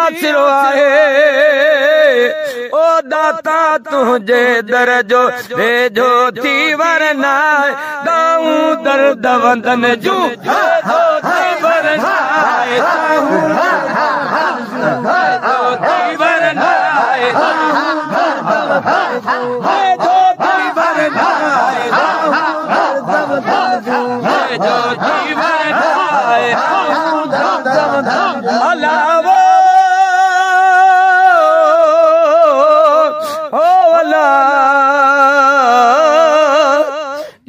आसिरो आहे ओ दाता तुझे दर जो वेझो थी वरना दाऊं दर्द वंदन जू थी वरना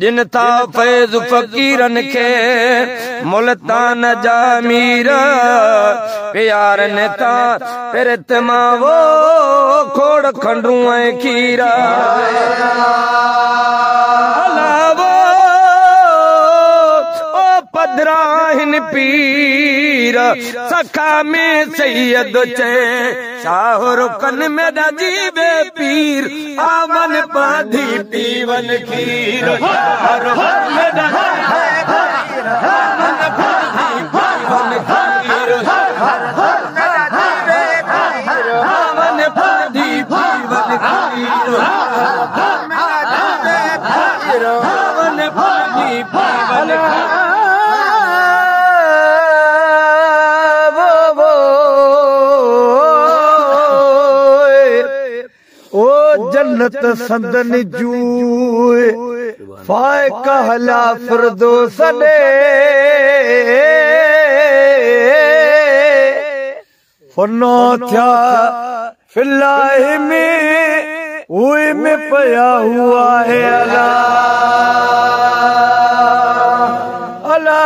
जिन था फैज़ फ़कीरन के मुल्तान जा मीर प्यार ने था फिरत मां वो खोड़ खंडू ऐं खीरा अलावो ओ पधराहिन पीर सखा में सैयद चे शाहरुखन में रजीबे पीर आवन बाधी पीवन खीर शाहरुखन में आवन बाधी पीवन खीर आवन बाधी पीवन जन्नत संदन जूए फाय कहला फिरदौस ने फनो थिया फिल्लाहि में उए में पया हुआ है अल्लाह अल्लाह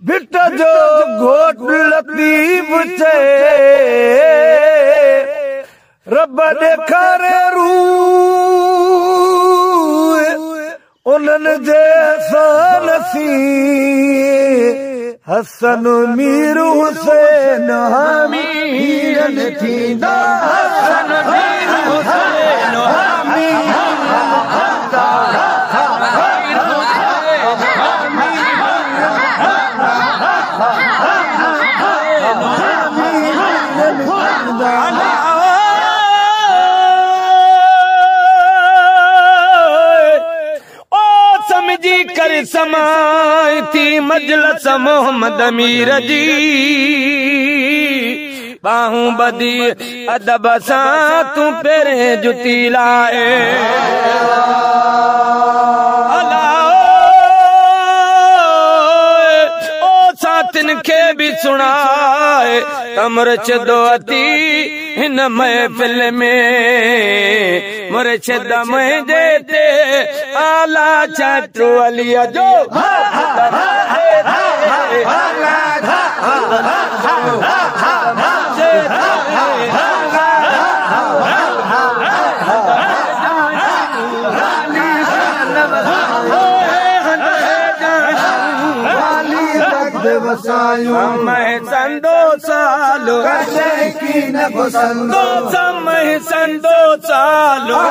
बिट जो घोट लतीफ चे रब ॾेखारे रूह उन्हनि जे नसी हसन मीर हुसैन हामीरन थींदा हसन मीर हुसैन कर समाई थी मजलस मोहम्मद अमीर जी बाहूं बदी अदब सां तू पेरे जुती लाए ओ साथिन के भी सुनाए तमरचद अती हिन महफिल में मुर्शिद मुंहिंजे ते आला चाटू अलीअ जो समय संदो सालो समय संदो सालो